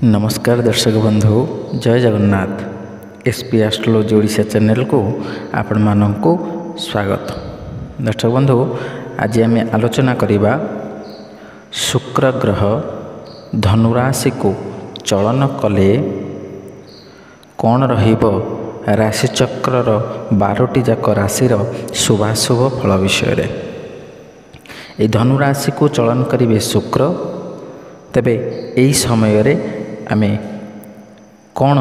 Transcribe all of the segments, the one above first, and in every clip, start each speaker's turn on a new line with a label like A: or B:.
A: नमस्कार दर्शक बंधु, जय Jagannath. SP astrology Odisha channel को आपण मानक स्वागत। दर्शक बंधु, आज आम आलोचना करिबा शुक्र ग्रह धनुराशि को चलन कले कौन रहिबो राशिचक्रर 12टी जाक राशि शुभाशुभ फल विषय रे। ए धनुराशि को चलन करिवे शुक्र। तेबे एही समय रे आमे कौन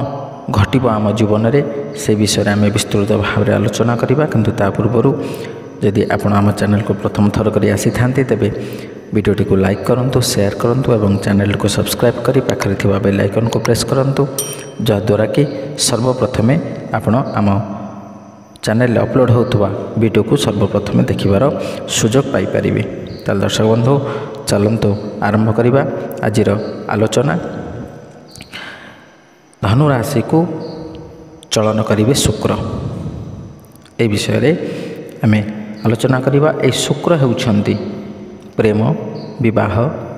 A: घटिबो आम जीवन रे से विषय आमे विस्तृत भाव में आलोचना करिबा। किंतु ता पूर्व यदि आपण आम चैनल को प्रथम थर करी आसी थांती तेबे वीडियोटी को लाइक करंतु, शेयर करंतु एवं चैनल को सब्सक्राइब करी पाखरे थिबा बेल आइकन को प्रेस करंतु, जद्वारा कि सर्वप्रथमे आपण आम चैनल अपलोड होतुवा वीडियो को सर्वप्रथमे देखिबार सुजोग पाई परिबे। ताल दर्शक बंधु, चलंतु आरंभ करिबा आजिर आलोचना। धनुराशि को चलन करिवे शुक्र, ए विषय रे आमे आलोचना करिबा। ए शुक्र हेउछंती प्रेम, विवाह,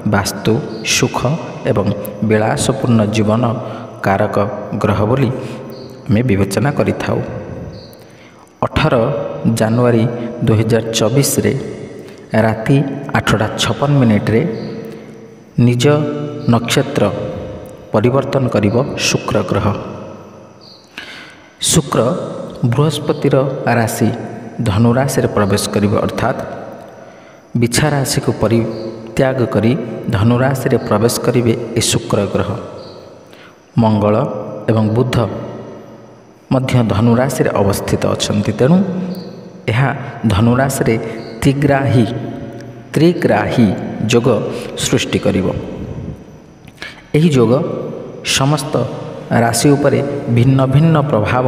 A: वास्तु, सुख एवं विलासपूर्ण जीवन कारक ग्रह बोली आमे विवेचना करिथाउ। 18 जनवरी 2024 रे राति 8:56 रे निज नक्षत्र परिवर्तन करिब शुक्र ग्रह। शुक्र बृहस्पतिर राशि धनुराशि रे प्रवेश करिब, अर्थात बिछा राशि को परित्याग करी धनुराशि रे प्रवेश करिवे। ए शुक्र ग्रह मंगल एवं बुध मध्य धनुराशि रे अवस्थित अछंती, तेणु यह धनुराशि रे त्रिग्राही जोग सृष्टि करिब। एही जोग समस्त राशि उपरे भिन्न भिन्न प्रभाव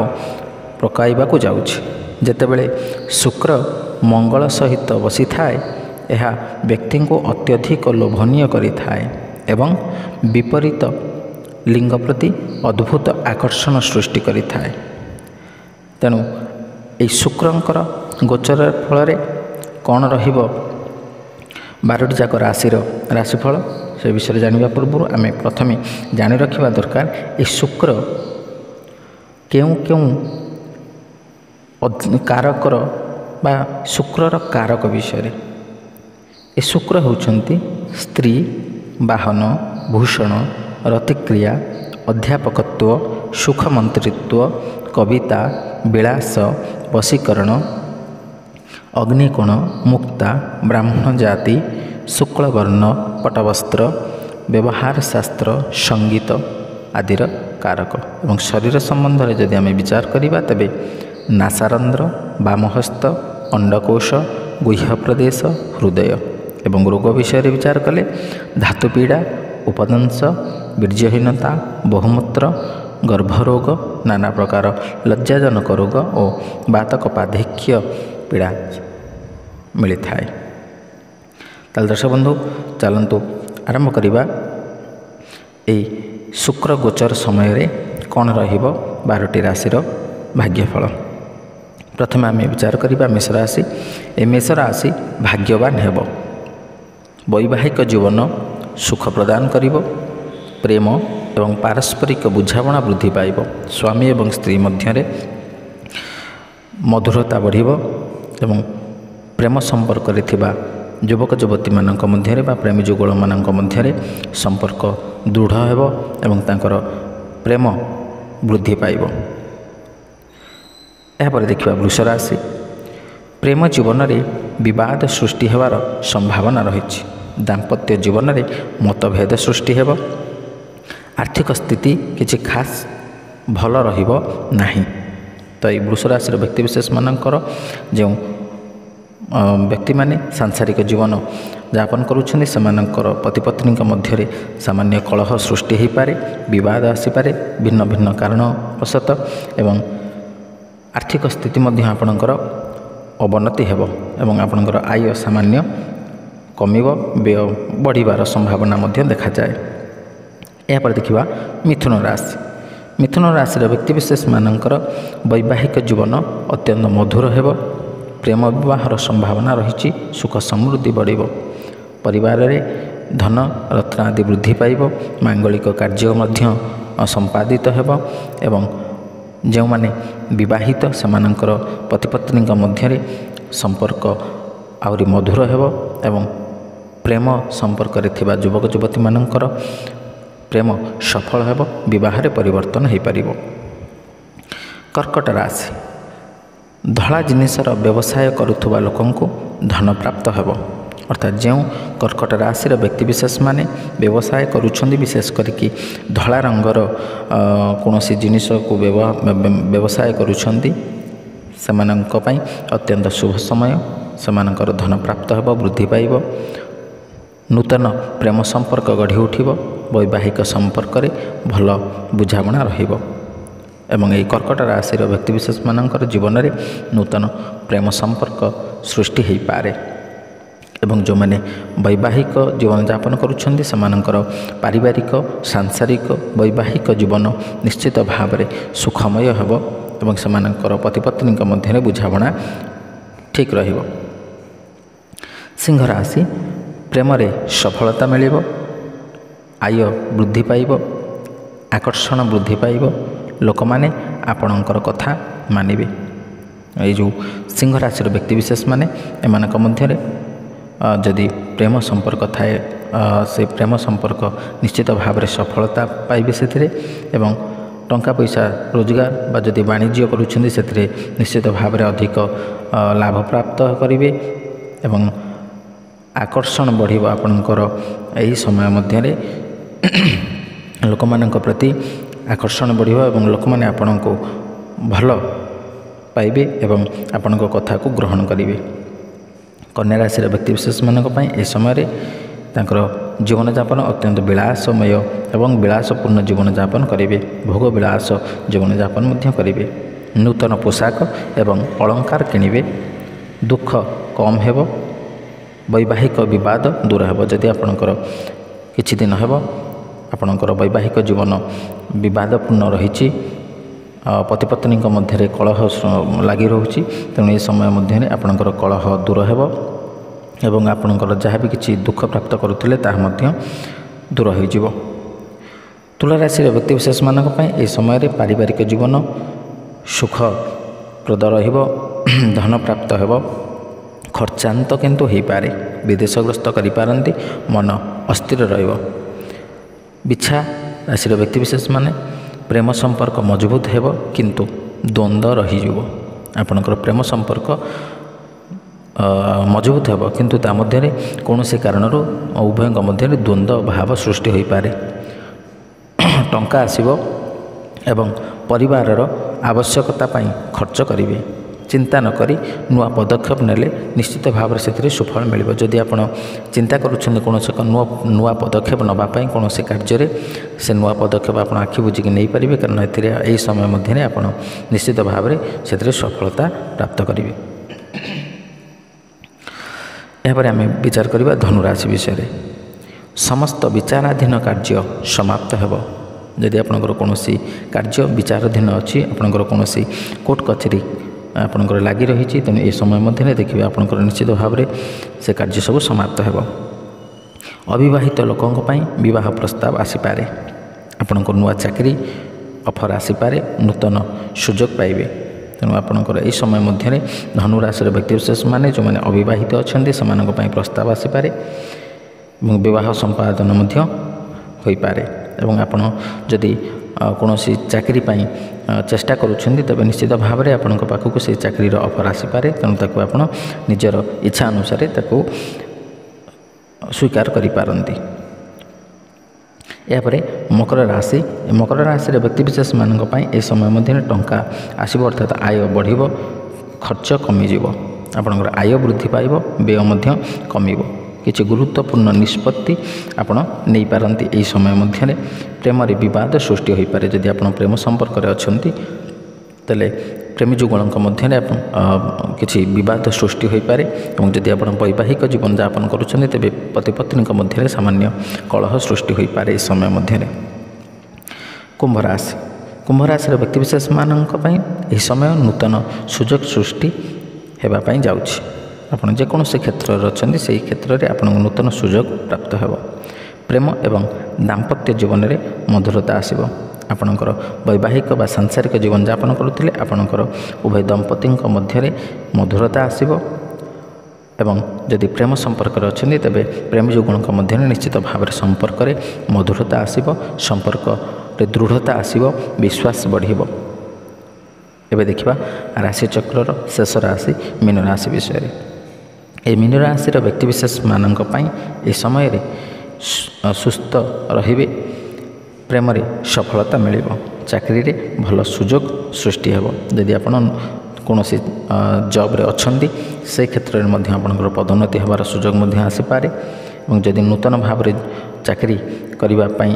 A: पकाइबाकू जाउछि। जेतेबेले शुक्र मंगल सहित बसी थाए, यह व्यक्ति को अत्यधिक लोभनीय करिथाए एवं विपरीत लिंग प्रति अद्भुत आकर्षण सृष्टि करिथाए। तेणु ए शुक्रंकर गोचर फल कौन रहिबो 12टी जाक राशि राशिफल से विषय जानिबा पूर्व आमे प्रथमे जानि रखिबा दरकार ए शुक्र केउ कारकर बा शुक्रर कारक विषय रे। ए शुक्र होउछंती स्त्री, वाहन, भूषण, रतिक्रिया, अध्यापकत्व, सुखमंत्रित्व, कविता, विलास, वशीकरण, अग्निकोण, मुक्ता, ब्राह्मण जाति, शुक्लवर्ण, पटवस्त्र, व्यवहार शास्त्र, संगीत आदिर कारक। एवं शरीर संबंध में जदि आम विचार करिबा तेबे नासारंध्र, वामहस्त, अंडकोश, गुह्य प्रदेश, हृदय एवं रोग विषय रे विचार कले धातुपीड़ा, उपदंश, वीर्यहीनता, बहुमूत्र, गर्भरोग, नाना प्रकार लज्जाजनक रोग और बातकपाधिक्य पीड़ा मिली थाए। ताल दर्शक बंधु, चलंतु आरंभ करिबा ए शुक्र गोचर समय रे कौन रहिबो 12टी राशि भाग्यफल। प्रथम आम विचार करिबा मेष राशि। ए मेष राशि भाग्यवान हेबो। वैवाहिक जीवन सुख प्रदान करिबो। प्रेम एवं पारस्परिक बुझामणा वृद्धि पाइबो। स्वामी एवं स्त्री मध्य मधुरता बढ़िबो एवं प्रेम संपर्क रे थिबा युवक युवती मानक मध्य बा प्रेमी जुगल मानक मध्य संपर्क दृढ़ हेबो एवं तांकर प्रेम वृद्धि पाइबो। एहापर देखिबा वृष राशि। प्रेम जीवन रे विवाद सृष्टि हेबार संभावना रहिछि। दाम्पत्य जीवन रे मतभेद सृष्टि हेबो। आर्थिक स्थिति किछि खास भल रहिबो नाही। तो ये वृष राशि व्यक्तिविशेष मानकर जो व्यक्ति माने सांसारिक जीवन यापन करुछन्ति सेमानकर पति पत्नी मध्य सामान्य कलह सृष्टि हो पारे, विवाद आसीपारे भिन्न भिन्न कारणवशत एवं आर्थिक स्थिति मध्य आपणकर अवनति हेबो एवं आपणकर आय सामान्य कमिबो, व्यय बढ़िबार संभावना मध्य देखा जाए। या पर देखिबा मिथुन राशि। मिथुन राशि व्यक्तिविशेष मानकर वैवाहिक जीवन अत्यंत मधुर हेबो। प्रेम विवाहर संभावना रही। सुख समृद्धि बढ़िबो। परिवार रे ଧନ ରତ୍ନ ଆଦି ବୃଦ୍ଧି ପାଇବ। ମାଙ୍ଗଳିକ କାର୍ଯ୍ୟ ମଧ୍ୟ ସମ୍ପାଦିତ ହେବ ଏବଂ ଯେଉଁମାନେ ବିବାହିତ ସେମାନଙ୍କର ପତିପତ୍ନୀଙ୍କ ମଧ୍ୟରେ ସମ୍ପର୍କ ଆହୁରି ମଧୁର ହେବ ଏବଂ ପ୍ରେମ ସମ୍ପର୍କରେ ଥିବା ଯୁବକ ଯୁବତୀମାନଙ୍କର ପ୍ରେମ ସଫଳ ହେବ, ବିବାହରେ ପରିବର୍ତ୍ତନ ହୋଇପାରିବ। କର୍କଟ ରାଶି, ଧଳା ଜିନିଷର ବ୍ୟବସାୟ କରୁଥିବା ଲୋକଙ୍କୁ ଧନ ପ୍ରାପ୍ତ ହେବ। ଅର୍ଥାତ୍ ଯେଉଁ କର୍କଟ ରାଶିର ବ୍ୟକ୍ତିବିଶେଷମାନେ ବ୍ୟବସାୟ କରୁଛନ୍ତି, ବିଶେଷ କରିକି ଧଳା ରଙ୍ଗର କୌଣସି ଜିନିଷକୁ ବ୍ୟବସାୟ କରୁଛନ୍ତି, ସେମାନଙ୍କ ପାଇଁ ଅତ୍ୟନ୍ତ ଶୁଭ ସମୟ। ସେମାନଙ୍କର ଧନ ପ୍ରାପ୍ତ ହେବ, ବୃଦ୍ଧି ପାଇବ। ନୂତନ ପ୍ରେମ ସମ୍ପର୍କ ଗଢ଼ି ଉଠିବ। ବୈବାହିକ ସମ୍ପର୍କରେ ଭଲ ବୁଝାମଣା ରହିବ ଏବଂ ଏହି କର୍କଟ ରାଶିର ବ୍ୟକ୍ତିବିଶେଷମାନଙ୍କର ଜୀବନରେ ନୂତନ ପ୍ରେମ ସମ୍ପର୍କ ସୃଷ୍ଟି ହୋଇପାରେ ଏବଂ ଯେଉଁମାନେ ବୈବାହିକ ଜୀବନଯାପନ କରୁଛନ୍ତି ସେମାନଙ୍କର ପାରିବାରିକ, ସାଂସାରିକ, ବୈବାହିକ ଜୀବନ ନିଶ୍ଚିତ ଭାବରେ ସୁଖମୟ ହେବ ଏବଂ ସେମାନଙ୍କର ପତିପତ୍ନୀଙ୍କ ମଧ୍ୟରେ ବୁଝାମଣା ଠିକ୍ ରହିବ। ସିଂହ ରାଶି, ପ୍ରେମରେ ସଫଳତା ମିଳିବ, ଆୟ ବୃଦ୍ଧି ପାଇବ, ଆକର୍ଷଣ ବୃଦ୍ଧି ପାଇବ, ଲୋକମାନେ ଆପଣଙ୍କର କଥା ମାନିବେ। ଏଇ ଯେଉଁ ସିଂହ ରାଶିର ବ୍ୟକ୍ତିବିଶେଷମାନେ ଏମାନଙ୍କ ମଧ୍ୟରେ ଯଦି ପ୍ରେମ ସମ୍ପର୍କ ଥାଏ, ସେ ପ୍ରେମ ସମ୍ପର୍କ ନିଶ୍ଚିତ ଭାବରେ ସଫଳତା ପାଇବେ ସେଥିରେ ଏବଂ ଟଙ୍କା ପଇସା ରୋଜଗାର ବା ଯଦି ବାଣିଜ୍ୟ କରୁଛନ୍ତି ସେଥିରେ ନିଶ୍ଚିତ ଭାବରେ ଅଧିକ ଲାଭ ପ୍ରାପ୍ତ କରିବେ ଏବଂ ଆକର୍ଷଣ ବଢ଼ିବ ଆପଣଙ୍କର। ଏହି ସମୟ ମଧ୍ୟରେ ଲୋକମାନଙ୍କ ପ୍ରତି ଆକର୍ଷଣ ବଢ଼ିବ ଏବଂ ଲୋକମାନେ ଆପଣଙ୍କୁ ଭଲ ପାଇବେ ଏବଂ ଆପଣଙ୍କ କଥାକୁ ଗ୍ରହଣ କରିବେ। କନ୍ୟା ରାଶିର ବ୍ୟକ୍ତିବିଶେଷମାନଙ୍କ ପାଇଁ ଏହି ସମୟରେ ତାଙ୍କର ଜୀବନଯାପନ ଅତ୍ୟନ୍ତ ବିଳାସମୟ ଏବଂ ବିଳାସପୂର୍ଣ୍ଣ ଜୀବନଯାପନ କରିବେ। ଭୋଗ ବିଳାସ ଜୀବନଯାପନ ମଧ୍ୟ କରିବେ। ନୂତନ ପୋଷାକ ଏବଂ ଅଳଙ୍କାର କିଣିବେ। ଦୁଃଖ କମ୍ ହେବ। ବୈବାହିକ ବିବାଦ ଦୂର ହେବ। ଯଦି ଆପଣଙ୍କର କିଛି ଦିନ ହେବ ଆପଣଙ୍କର ବୈବାହିକ ଜୀବନ ବିବାଦପୂର୍ଣ୍ଣ ରହିଛି, ପତିପତ୍ନୀଙ୍କ ମଧ୍ୟରେ କଳହ ଲାଗି ରହୁଛି, ତେଣୁ ଏ ସମୟ ମଧ୍ୟରେ ଆପଣଙ୍କର କଳହ ଦୂର ହେବ ଏବଂ ଆପଣଙ୍କର ଯାହା ବି କିଛି ଦୁଃଖ ପ୍ରାପ୍ତ କରୁଥିଲେ ତାହା ମଧ୍ୟ ଦୂର ହୋଇଯିବ। ତୁଳା ରାଶିର ବ୍ୟକ୍ତିବିଶେଷମାନଙ୍କ ପାଇଁ ଏହି ସମୟରେ ପାରିବାରିକ ଜୀବନ ସୁଖପ୍ରଦ ରହିବ, ଧନ ପ୍ରାପ୍ତ ହେବ, ଖର୍ଚ୍ଚାନ୍ତ କିନ୍ତୁ ହୋଇପାରେ, ବିଦେଶ ଗ୍ରସ୍ତ କରିପାରନ୍ତି, ମନ ଅସ୍ଥିର ରହିବ। ବିଛା ରାଶିର ବ୍ୟକ୍ତିବିଶେଷମାନେ ପ୍ରେମ ସମ୍ପର୍କ ମଜବୁତ ହେବ କିନ୍ତୁ ଦ୍ୱନ୍ଦ୍ୱ ରହିଯିବ। ଆପଣଙ୍କର ପ୍ରେମ ସମ୍ପର୍କ ମଜବୁତ ହେବ କିନ୍ତୁ ତା ମଧ୍ୟରେ କୌଣସି କାରଣରୁ ଉଭୟଙ୍କ ମଧ୍ୟରେ ଦ୍ୱନ୍ଦ୍ୱ ଭାବ ସୃଷ୍ଟି ହୋଇପାରେ। ଟଙ୍କା ଆସିବ ଏବଂ ପରିବାରର ଆବଶ୍ୟକତା ପାଇଁ ଖର୍ଚ୍ଚ କରିବେ। ଚିନ୍ତା ନ କରି ନୂଆ ପଦକ୍ଷେପ ନେଲେ ନିଶ୍ଚିତ ଭାବରେ ସେଥିରେ ସୁଫଳ ମିଳିବ। ଯଦି ଆପଣ ଚିନ୍ତା କରୁଛନ୍ତି କୌଣସି ଏକ ନୂଆ ପଦକ୍ଷେପ ନେବା ପାଇଁ କୌଣସି କାର୍ଯ୍ୟରେ, ସେ ନୂଆ ପଦକ୍ଷେପ ଆପଣ ଆଖି ବୁଜିକି ନେଇପାରିବେ, କାରଣ ଏଥିରେ ଏହି ସମୟ ମଧ୍ୟରେ ଆପଣ ନିଶ୍ଚିତ ଭାବରେ ସେଥିରେ ସଫଳତା ପ୍ରାପ୍ତ କରିବେ। ଏହାପରେ ଆମେ ବିଚାର କରିବା ଧନୁରାଶି ବିଷୟରେ। ସମସ୍ତ ବିଚାରାଧୀନ କାର୍ଯ୍ୟ ସମାପ୍ତ ହେବ। ଯଦି ଆପଣଙ୍କର କୌଣସି କାର୍ଯ୍ୟ ବିଚାରାଧୀନ ଅଛି, ଆପଣଙ୍କର କୌଣସି କୋର୍ଟ କଚେରୀ ଆପଣଙ୍କର ଲାଗି ରହିଛି, ତେଣୁ ଏ ସମୟ ମଧ୍ୟରେ ଦେଖିବେ ଆପଣଙ୍କର ନିଶ୍ଚିତ ଭାବରେ ସେ କାର୍ଯ୍ୟ ସବୁ ସମାପ୍ତ ହେବ। ଅବିବାହିତ ଲୋକଙ୍କ ପାଇଁ ବିବାହ ପ୍ରସ୍ତାବ ଆସିପାରେ। ଆପଣଙ୍କ ନୂଆ ଚାକିରି ଅଫର ଆସିପାରେ, ନୂତନ ସୁଯୋଗ ପାଇବେ। ତେଣୁ ଆପଣଙ୍କର ଏହି ସମୟ ମଧ୍ୟରେ ଧନୁରାଶିର ବ୍ୟକ୍ତିବିଶେଷମାନେ ଯେଉଁମାନେ ଅବିବାହିତ ଅଛନ୍ତି ସେମାନଙ୍କ ପାଇଁ ପ୍ରସ୍ତାବ ଆସିପାରେ ଏବଂ ବିବାହ ସମ୍ପାଦନ ମଧ୍ୟ ହୋଇପାରେ ଏବଂ ଆପଣ ଯଦି କୌଣସି ଚାକିରି ପାଇଁ ଚେଷ୍ଟା କରୁଛନ୍ତି ତେବେ ନିଶ୍ଚିତ ଭାବରେ ଆପଣଙ୍କ ପାଖକୁ ସେହି ଚାକିରିର ଅଫର ଆସିପାରେ, ତେଣୁ ତାକୁ ଆପଣ ନିଜର ଇଚ୍ଛା ଅନୁସାରେ ତାକୁ ସ୍ୱୀକାର କରିପାରନ୍ତି। ଏହାପରେ ମକର ରାଶି। ମକର ରାଶିର ବ୍ୟକ୍ତିବିଶେଷମାନଙ୍କ ପାଇଁ ଏହି ସମୟ ମଧ୍ୟରେ ଟଙ୍କା ଆସିବ, ଅର୍ଥାତ୍ ଆୟ ବଢ଼ିବ, ଖର୍ଚ୍ଚ କମିଯିବ। ଆପଣଙ୍କର ଆୟ ବୃଦ୍ଧି ପାଇବ, ବ୍ୟୟ ମଧ୍ୟ କମିବ। କିଛି ଗୁରୁତ୍ୱପୂର୍ଣ୍ଣ ନିଷ୍ପତ୍ତି ଆପଣ ନେଇପାରନ୍ତି ଏହି ସମୟ ମଧ୍ୟରେ। ପ୍ରେମରେ ବିବାଦ ସୃଷ୍ଟି ହୋଇପାରେ। ଯଦି ଆପଣ ପ୍ରେମ ସମ୍ପର୍କରେ ଅଛନ୍ତି ତାହେଲେ ପ୍ରେମୀ ଯୁଗଳଙ୍କ ମଧ୍ୟରେ କିଛି ବିବାଦ ସୃଷ୍ଟି ହୋଇପାରେ ଏବଂ ଯଦି ଆପଣ ବୈବାହିକ ଜୀବନଯାପନ କରୁଛନ୍ତି ତେବେ ପତିପତ୍ନୀଙ୍କ ମଧ୍ୟରେ ସାମାନ୍ୟ କଳହ ସୃଷ୍ଟି ହୋଇପାରେ ଏହି ସମୟ ମଧ୍ୟରେ। କୁମ୍ଭ ରାଶି। କୁମ୍ଭ ରାଶିର ବ୍ୟକ୍ତିବିଶେଷମାନଙ୍କ ପାଇଁ ଏହି ସମୟ ନୂତନ ସୁଯୋଗ ସୃଷ୍ଟି ହେବା ପାଇଁ ଯାଉଛି। ଆପଣ ଯେକୌଣସି କ୍ଷେତ୍ରରେ ଅଛନ୍ତି ସେହି କ୍ଷେତ୍ରରେ ଆପଣଙ୍କୁ ନୂତନ ସୁଯୋଗ ପ୍ରାପ୍ତ ହେବ। ପ୍ରେମ ଏବଂ ଦାମ୍ପତ୍ୟ ଜୀବନରେ ମଧୁରତା ଆସିବ। ଆପଣଙ୍କର ବୈବାହିକ ବା ସାଂସାରିକ ଜୀବନଯାପନ କରୁଥିଲେ ଆପଣଙ୍କର ଉଭୟ ଦମ୍ପତିଙ୍କ ମଧ୍ୟରେ ମଧୁରତା ଆସିବ ଏବଂ ଯଦି ପ୍ରେମ ସମ୍ପର୍କରେ ଅଛନ୍ତି ତେବେ ପ୍ରେମୀ ଯୁଗଳଙ୍କ ମଧ୍ୟରେ ନିଶ୍ଚିତ ଭାବରେ ସମ୍ପର୍କରେ ମଧୁରତା ଆସିବ, ସମ୍ପର୍କରେ ଦୃଢ଼ତା ଆସିବ, ବିଶ୍ୱାସ ବଢ଼ିବ। ଏବେ ଦେଖିବା ରାଶିଚକ୍ରର ଶେଷ ରାଶି ମୀନ ରାଶି ବିଷୟରେ। ଏହି ମୀନ ରାଶିର ବ୍ୟକ୍ତିବିଶେଷମାନଙ୍କ ପାଇଁ ଏ ସମୟରେ ସୁସ୍ଥ ରହିବେ, ପ୍ରେମରେ ସଫଳତା ମିଳିବ, ଚାକିରିରେ ଭଲ ସୁଯୋଗ ସୃଷ୍ଟି ହେବ। ଯଦି ଆପଣ କୌଣସି ଜବ୍ରେ ଅଛନ୍ତି ସେ କ୍ଷେତ୍ରରେ ମଧ୍ୟ ଆପଣଙ୍କର ପଦୋନ୍ନତି ହେବାର ସୁଯୋଗ ମଧ୍ୟ ଆସିପାରେ ଏବଂ ଯଦି ନୂତନ ଭାବରେ ଚାକିରି କରିବା ପାଇଁ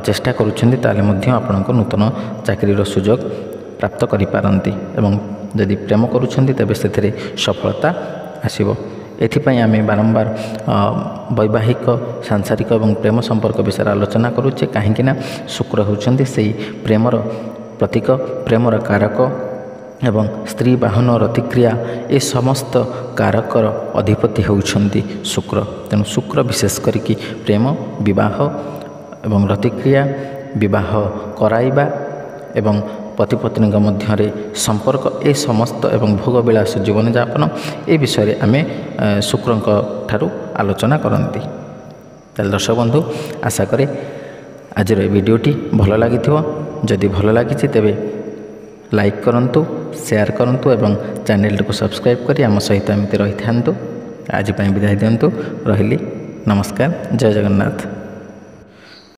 A: ଚେଷ୍ଟା କରୁଛନ୍ତି ତାହେଲେ ମଧ୍ୟ ଆପଣଙ୍କ ନୂତନ ଚାକିରିର ସୁଯୋଗ ପ୍ରାପ୍ତ କରିପାରନ୍ତି ଏବଂ ଯଦି ପ୍ରେମ କରୁଛନ୍ତି ତେବେ ସେଥିରେ ସଫଳତା ଆସିବ। ଏଥିପାଇଁ ଆମେ ବାରମ୍ବାର ବୈବାହିକ, ସାଂସାରିକ ଏବଂ ପ୍ରେମ ସମ୍ପର୍କ ବିଷୟରେ ଆଲୋଚନା କରୁଛେ, କାହିଁକିନା ଶୁକ୍ର ହେଉଛନ୍ତି ସେହି ପ୍ରେମର ପ୍ରତୀକ, ପ୍ରେମର କାରକ ଏବଂ ସ୍ତ୍ରୀ ବାହନ ରତିକ୍ରିୟା ଏ ସମସ୍ତ କାରକର ଅଧିପତି ହେଉଛନ୍ତି ଶୁକ୍ର। ତେଣୁ ଶୁକ୍ର ବିଶେଷ କରିକି ପ୍ରେମ, ବିବାହ ଏବଂ ରତିକ୍ରିୟା, ବିବାହ କରାଇବା ଏବଂ ପତି ପତ୍ନୀଙ୍କ ମଧ୍ୟରେ ସମ୍ପର୍କ ଏ ସମସ୍ତ ଏବଂ ଭୋଗବିଳାସ ଜୀବନଯାପନ ଏ ବିଷୟରେ ଆମେ ଶୁକ୍ରଙ୍କ ଠାରୁ ଆଲୋଚନା କରନ୍ତି। ତାହେଲେ ଦର୍ଶକ ବନ୍ଧୁ, ଆଶା କରେ ଆଜିର ଏ ଭିଡ଼ିଓଟି ଭଲ ଲାଗିଥିବ। ଯଦି ଭଲ ଲାଗିଛି ତେବେ ଲାଇକ୍ କରନ୍ତୁ, ସେୟାର କରନ୍ତୁ ଏବଂ ଚ୍ୟାନେଲଟିକୁ ସବସ୍କ୍ରାଇବ୍ କରି ଆମ ସହିତ ଏମିତି ରହିଥାନ୍ତୁ। ଆଜି ପାଇଁ ବିଦାୟ ଦିଅନ୍ତୁ। ରହିଲି, ନମସ୍କାର, ଜୟ ଜଗନ୍ନାଥ।